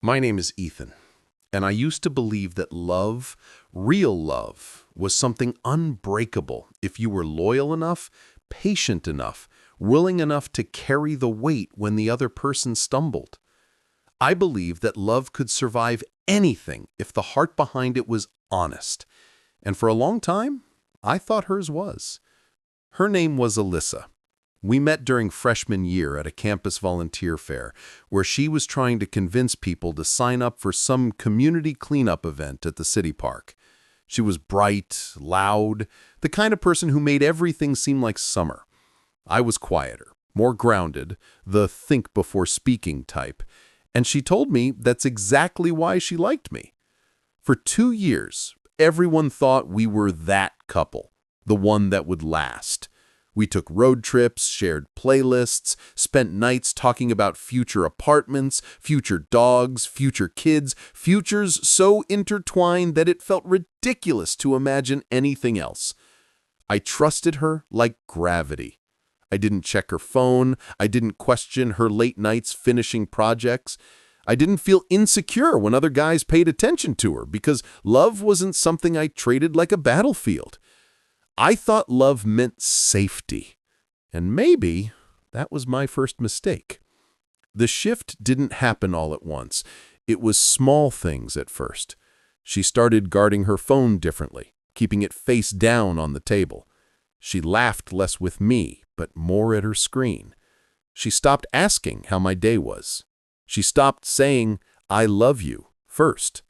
My name is Ethan, and I used to believe that love, real love, was something unbreakable if you were loyal enough, patient enough, willing enough to carry the weight when the other person stumbled. I believed that love could survive anything if the heart behind it was honest. And for a long time, I thought hers was. Her name was Alyssa. We met during freshman year at a campus volunteer fair, where she was trying to convince people to sign up for some community cleanup event at the city park. She was bright, loud, the kind of person who made everything seem like summer. I was quieter, more grounded, the think before speaking type, and she told me that's exactly why she liked me. For 2 years, everyone thought we were that couple, the one that would last. We took road trips, shared playlists, spent nights talking about future apartments, future dogs, future kids, futures so intertwined that it felt ridiculous to imagine anything else. I trusted her like gravity. I didn't check her phone. I didn't question her late nights finishing projects. I didn't feel insecure when other guys paid attention to her because love wasn't something I traded like a battlefield. I thought love meant safety, and maybe that was my first mistake. The shift didn't happen all at once. It was small things at first. She started guarding her phone differently, keeping it face down on the table. She laughed less with me, but more at her screen. She stopped asking how my day was. She stopped saying, "I love you," first.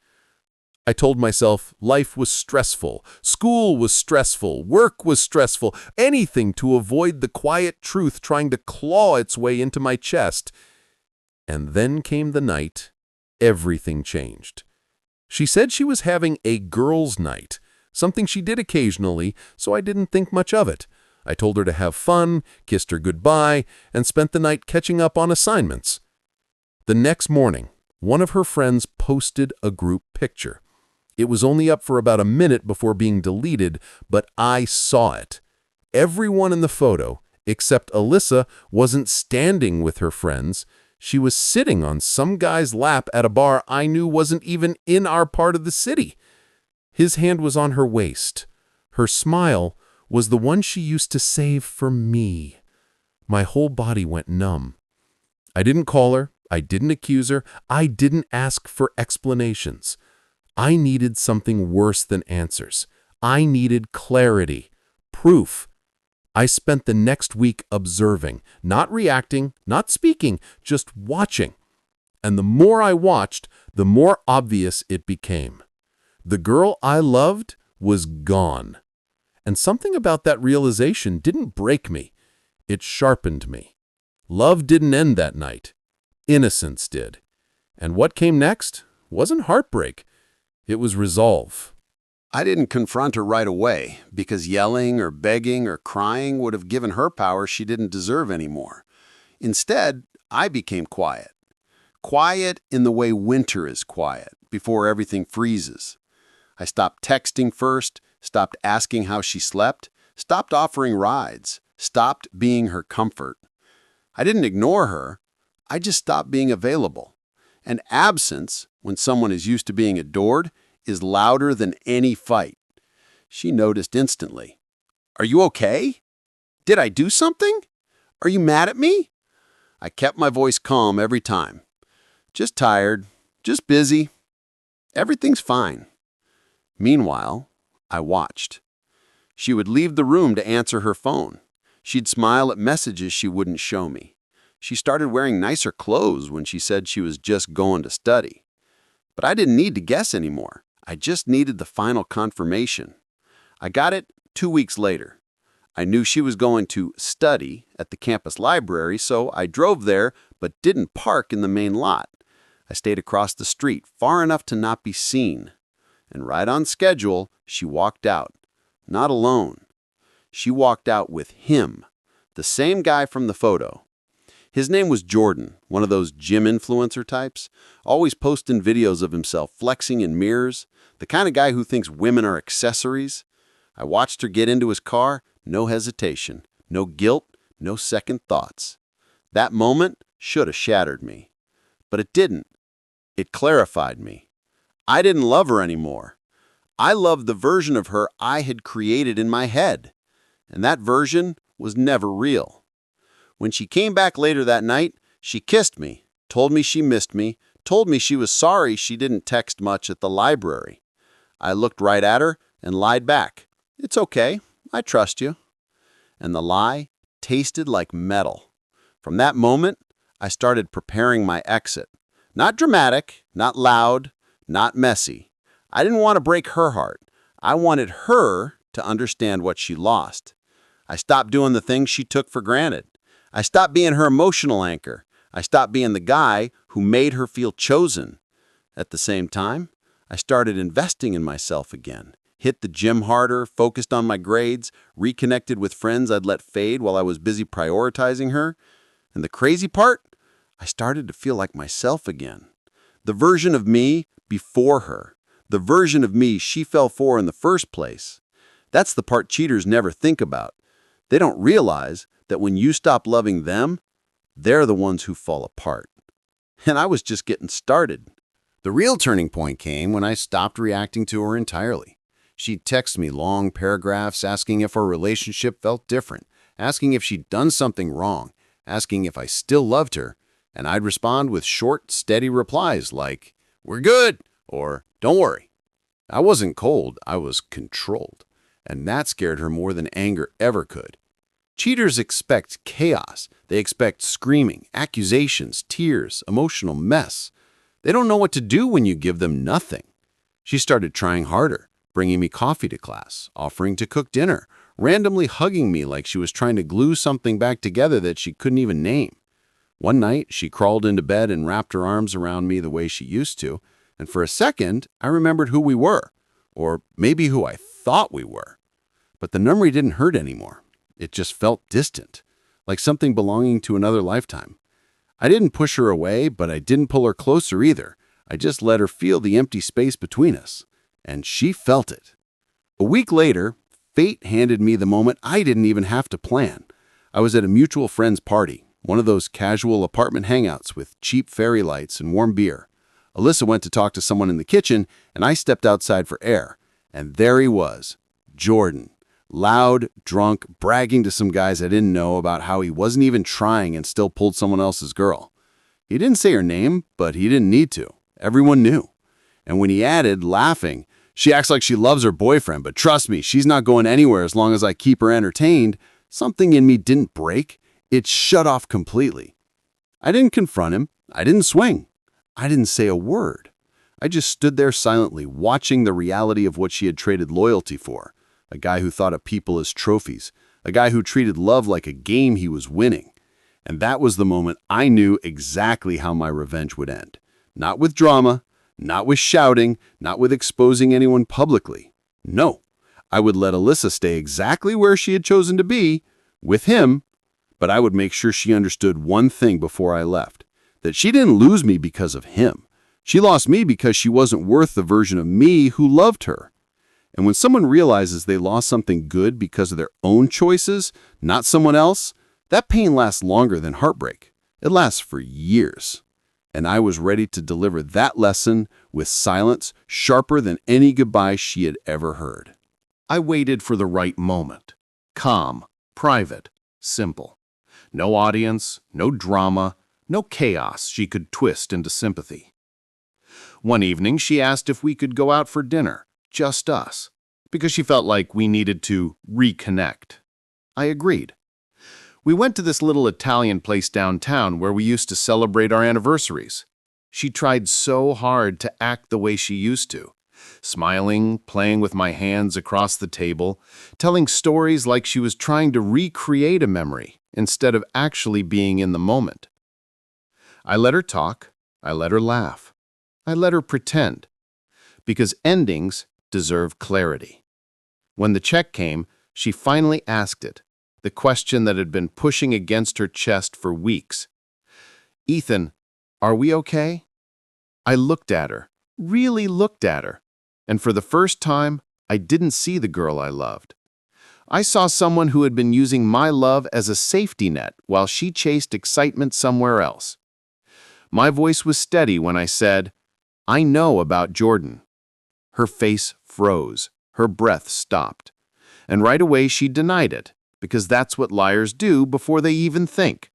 I told myself life was stressful, school was stressful, work was stressful, anything to avoid the quiet truth trying to claw its way into my chest. And then came the night. Everything changed. She said she was having a girls' night, something she did occasionally, so I didn't think much of it. I told her to have fun, kissed her goodbye, and spent the night catching up on assignments. The next morning, one of her friends posted a group picture. It was only up for about a minute before being deleted, but I saw it. Everyone in the photo, except Alyssa, wasn't standing with her friends. She was sitting on some guy's lap at a bar I knew wasn't even in our part of the city. His hand was on her waist. Her smile was the one she used to save for me. My whole body went numb. I didn't call her. I didn't accuse her. I didn't ask for explanations. I needed something worse than answers. I needed clarity, proof. I spent the next week observing, not reacting, not speaking, just watching. And the more I watched, the more obvious it became. The girl I loved was gone. And something about that realization didn't break me. It sharpened me. Love didn't end that night. Innocence did. And what came next wasn't heartbreak. It was resolve. I didn't confront her right away because yelling or begging or crying would have given her power she didn't deserve anymore. Instead, I became quiet. Quiet in the way winter is quiet, before everything freezes. I stopped texting first, stopped asking how she slept, stopped offering rides, stopped being her comfort. I didn't ignore her. I just stopped being available. And absence, when someone is used to being adored, is louder than any fight. She noticed instantly. "Are you okay? Did I do something? Are you mad at me?" I kept my voice calm every time. "Just tired, just busy. Everything's fine." Meanwhile, I watched. She would leave the room to answer her phone. She'd smile at messages she wouldn't show me. She started wearing nicer clothes when she said she was just going to study. But I didn't need to guess anymore. I just needed the final confirmation. I got it 2 weeks later. I knew she was going to study at the campus library, so I drove there but didn't park in the main lot. I stayed across the street, far enough to not be seen. And right on schedule, she walked out. Not alone. She walked out with him, the same guy from the photo. His name was Jordan, one of those gym influencer types, always posting videos of himself flexing in mirrors, the kind of guy who thinks women are accessories. I watched her get into his car, no hesitation, no guilt, no second thoughts. That moment should have shattered me. But it didn't. It clarified me. I didn't love her anymore. I loved the version of her I had created in my head, and that version was never real. When she came back later that night, she kissed me, told me she missed me, told me she was sorry she didn't text much at the library. I looked right at her and lied back. It's okay, I trust you. And the lie tasted like metal. From that moment, I started preparing my exit. Not dramatic, not loud, not messy. I didn't want to break her heart. I wanted her to understand what she lost. I stopped doing the things she took for granted. I stopped being her emotional anchor. I stopped being the guy who made her feel chosen. At the same time, I started investing in myself again. Hit the gym harder, focused on my grades, reconnected with friends I'd let fade while I was busy prioritizing her. And the crazy part? I started to feel like myself again. The version of me before her. The version of me she fell for in the first place. That's the part cheaters never think about. They don't realize that when you stop loving them, they're the ones who fall apart. And I was just getting started. The real turning point came when I stopped reacting to her entirely. She'd text me long paragraphs asking if our relationship felt different, asking if she'd done something wrong, asking if I still loved her, and I'd respond with short, steady replies like, "We're good," or "Don't worry." I wasn't cold, I was controlled, and that scared her more than anger ever could. Cheaters expect chaos. They expect screaming, accusations, tears, emotional mess. They don't know what to do when you give them nothing. She started trying harder, bringing me coffee to class, offering to cook dinner, randomly hugging me like she was trying to glue something back together that she couldn't even name. One night, she crawled into bed and wrapped her arms around me the way she used to, and for a second, I remembered who we were, or maybe who I thought we were. But the memory didn't hurt anymore. It just felt distant, like something belonging to another lifetime. I didn't push her away, but I didn't pull her closer either. I just let her feel the empty space between us, and she felt it. A week later, fate handed me the moment I didn't even have to plan. I was at a mutual friend's party, one of those casual apartment hangouts with cheap fairy lights and warm beer. Alyssa went to talk to someone in the kitchen, and I stepped outside for air. And there he was, Jordan. Loud, drunk, bragging to some guys I didn't know about how he wasn't even trying and still pulled someone else's girl. He didn't say her name, but he didn't need to. Everyone knew. And when he added, laughing, "She acts like she loves her boyfriend, but trust me, she's not going anywhere as long as I keep her entertained," something in me didn't break. It shut off completely. I didn't confront him. I didn't swing. I didn't say a word. I just stood there silently, watching the reality of what she had traded loyalty for. A guy who thought of people as trophies. A guy who treated love like a game he was winning. And that was the moment I knew exactly how my revenge would end. Not with drama, not with shouting, not with exposing anyone publicly. No, I would let Alyssa stay exactly where she had chosen to be, with him, but I would make sure she understood one thing before I left, that she didn't lose me because of him. She lost me because she wasn't worth the version of me who loved her. And when someone realizes they lost something good because of their own choices, not someone else, that pain lasts longer than heartbreak. It lasts for years. And I was ready to deliver that lesson with silence sharper than any goodbye she had ever heard. I waited for the right moment. Calm, private, simple. No audience, no drama, no chaos she could twist into sympathy. One evening, she asked if we could go out for dinner, just us, because she felt like we needed to reconnect. I agreed. We went to this little Italian place downtown where we used to celebrate our anniversaries. She tried so hard to act the way she used to, smiling, playing with my hands across the table, telling stories like she was trying to recreate a memory instead of actually being in the moment. I let her talk. I let her laugh. I let her pretend. Because endings deserve clarity. When the check came, she finally asked it, the question that had been pushing against her chest for weeks. "Ethan, are we okay?" I looked at her, really looked at her, and for the first time, I didn't see the girl I loved. I saw someone who had been using my love as a safety net while she chased excitement somewhere else. My voice was steady when I said, I know about Jordan." Her face froze. Her breath stopped. And right away she denied it, because that's what liars do before they even think.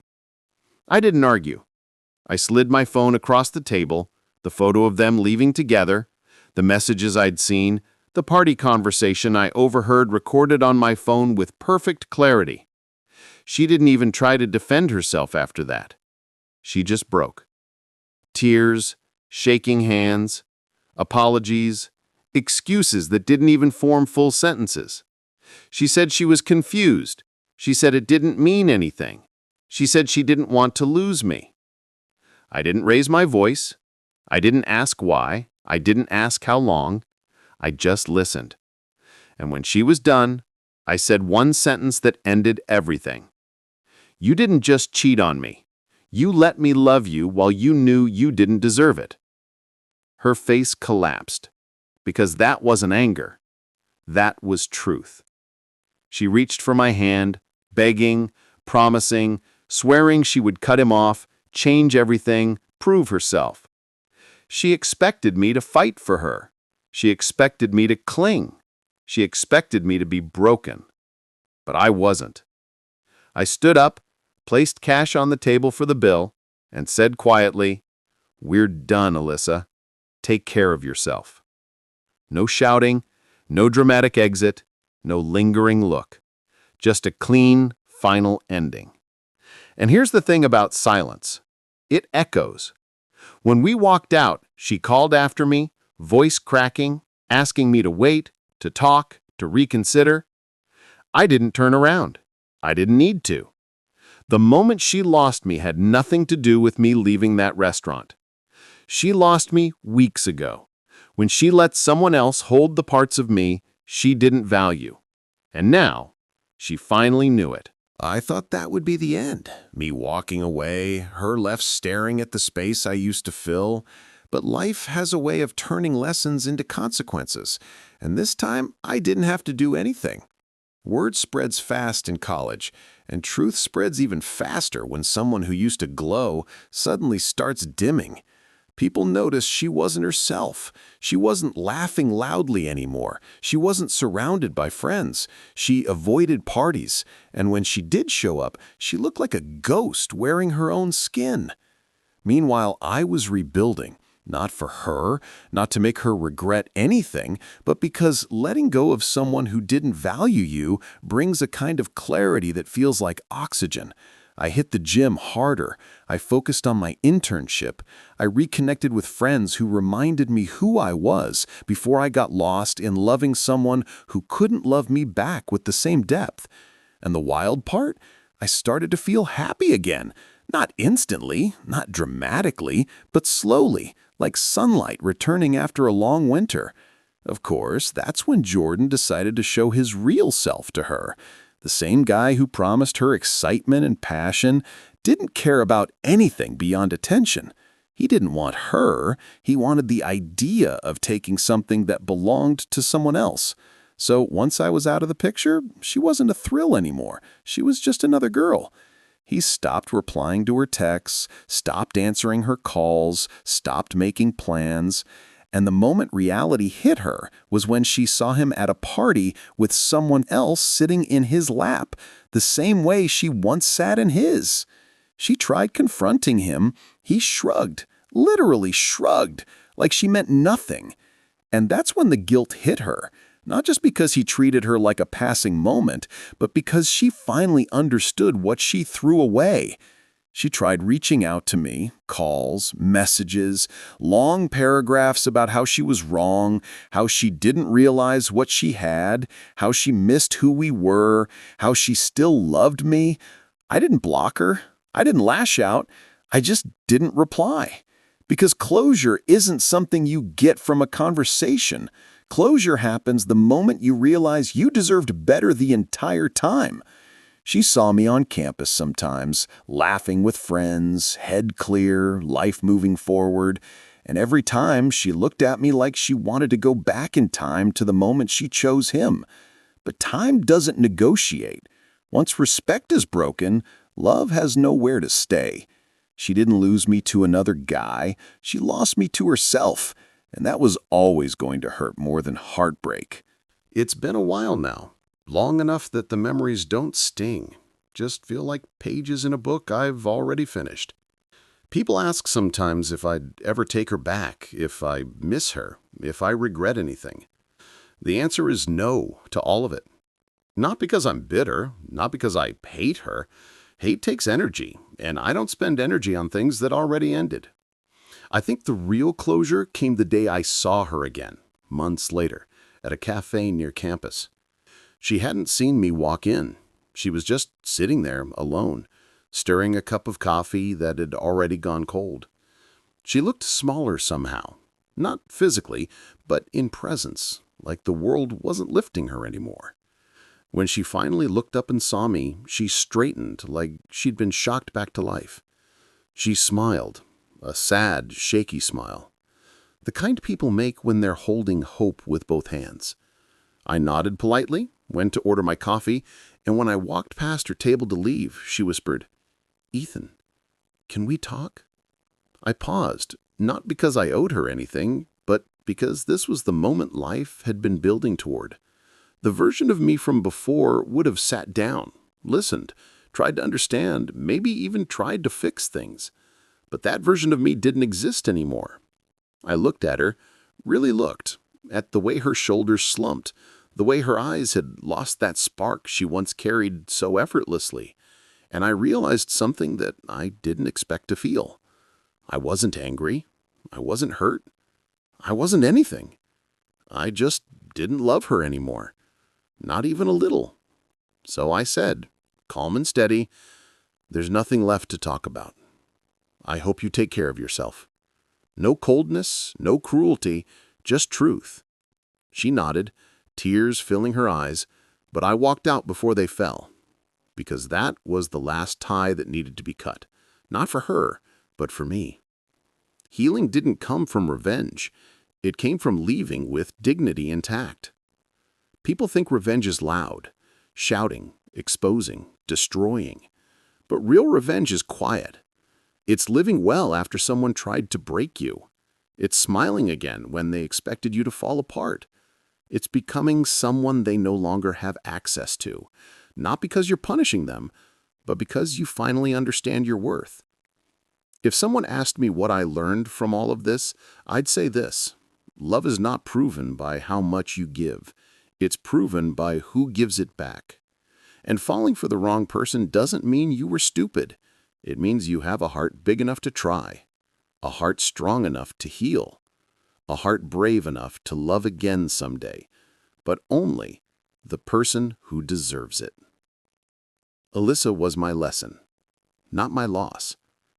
I didn't argue. I slid my phone across the table, the photo of them leaving together, the messages I'd seen, the party conversation I overheard recorded on my phone with perfect clarity. She didn't even try to defend herself after that. She just broke. Tears, shaking hands, apologies, excuses that didn't even form full sentences. She said she was confused. She said it didn't mean anything. She said she didn't want to lose me. I didn't raise my voice. I didn't ask why. I didn't ask how long. I just listened. And when she was done, I said one sentence that ended everything. "You didn't just cheat on me. You let me love you while you knew you didn't deserve it." Her face collapsed, because that wasn't anger. That was truth. She reached for my hand, begging, promising, swearing she would cut him off, change everything, prove herself. She expected me to fight for her. She expected me to cling. She expected me to be broken. But I wasn't. I stood up, placed cash on the table for the bill, and said quietly, "We're done, Alyssa. Take care of yourself." No shouting, no dramatic exit, no lingering look. Just a clean, final ending. And here's the thing about silence. It echoes. When we walked out, she called after me, voice cracking, asking me to wait, to talk, to reconsider. I didn't turn around. I didn't need to. The moment she lost me had nothing to do with me leaving that restaurant. She lost me weeks ago, when she let someone else hold the parts of me she didn't value. And now, she finally knew it. I thought that would be the end. Me walking away, her left staring at the space I used to fill. But life has a way of turning lessons into consequences. And this time, I didn't have to do anything. Word spreads fast in college, and truth spreads even faster when someone who used to glow suddenly starts dimming. People noticed she wasn't herself. She wasn't laughing loudly anymore. She wasn't surrounded by friends. She avoided parties, and when she did show up, she looked like a ghost wearing her own skin. Meanwhile, I was rebuilding, not for her, not to make her regret anything, but because letting go of someone who didn't value you brings a kind of clarity that feels like oxygen. I hit the gym harder. I focused on my internship. I reconnected with friends who reminded me who I was before I got lost in loving someone who couldn't love me back with the same depth. And the wild part? I started to feel happy again. Not instantly, not dramatically, but slowly, like sunlight returning after a long winter. Of course, that's when Jordan decided to show his real self to her. The same guy who promised her excitement and passion didn't care about anything beyond attention. He didn't want her. He wanted the idea of taking something that belonged to someone else. So once I was out of the picture, she wasn't a thrill anymore. She was just another girl. He stopped replying to her texts, stopped answering her calls, stopped making plans. And the moment reality hit her was when she saw him at a party with someone else sitting in his lap, the same way she once sat in his. She tried confronting him. He shrugged, literally shrugged, like she meant nothing. And that's when the guilt hit her, not just because he treated her like a passing moment, but because she finally understood what she threw away. She tried reaching out to me, calls, messages, long paragraphs about how she was wrong, how she didn't realize what she had, how she missed who we were, how she still loved me. I didn't block her. I didn't lash out. I just didn't reply. Because closure isn't something you get from a conversation. Closure happens the moment you realize you deserved better the entire time. She saw me on campus sometimes, laughing with friends, head clear, life moving forward, and every time she looked at me like she wanted to go back in time to the moment she chose him. But time doesn't negotiate. Once respect is broken, love has nowhere to stay. She didn't lose me to another guy. She lost me to herself, and that was always going to hurt more than heartbreak. It's been a while now, long enough that the memories don't sting, just feel like pages in a book I've already finished. People ask sometimes if I'd ever take her back, if I miss her, if I regret anything. The answer is no to all of it. Not because I'm bitter, not because I hate her. Hate takes energy, and I don't spend energy on things that already ended. I think the real closure came the day I saw her again, months later, at a cafe near campus. She hadn't seen me walk in. She was just sitting there, alone, stirring a cup of coffee that had already gone cold. She looked smaller somehow, not physically, but in presence, like the world wasn't lifting her anymore. When she finally looked up and saw me, she straightened like she'd been shocked back to life. She smiled, a sad, shaky smile. The kind people make when they're holding hope with both hands. I nodded politely, went to order my coffee, and when I walked past her table to leave, she whispered, "Ethan, can we talk?" I paused, not because I owed her anything, but because this was the moment life had been building toward. The version of me from before would have sat down, listened, tried to understand, maybe even tried to fix things. But that version of me didn't exist anymore. I looked at her, really looked, at the way her shoulders slumped, the way her eyes had lost that spark she once carried so effortlessly, and I realized something that I didn't expect to feel. I wasn't angry. I wasn't hurt. I wasn't anything. I just didn't love her anymore. Not even a little. So I said, calm and steady, "There's nothing left to talk about. I hope you take care of yourself." No coldness, no cruelty, just truth. She nodded, tears filling her eyes, but I walked out before they fell, because that was the last tie that needed to be cut, not for her, but for me. Healing didn't come from revenge. It came from leaving with dignity intact. People think revenge is loud, shouting, exposing, destroying. But real revenge is quiet. It's living well after someone tried to break you. It's smiling again when they expected you to fall apart. It's becoming someone they no longer have access to, not because you're punishing them, but because you finally understand your worth. If someone asked me what I learned from all of this, I'd say this: love is not proven by how much you give. It's proven by who gives it back. And falling for the wrong person doesn't mean you were stupid. It means you have a heart big enough to try, a heart strong enough to heal, a heart brave enough to love again someday, but only the person who deserves it. Alyssa was my lesson, not my loss.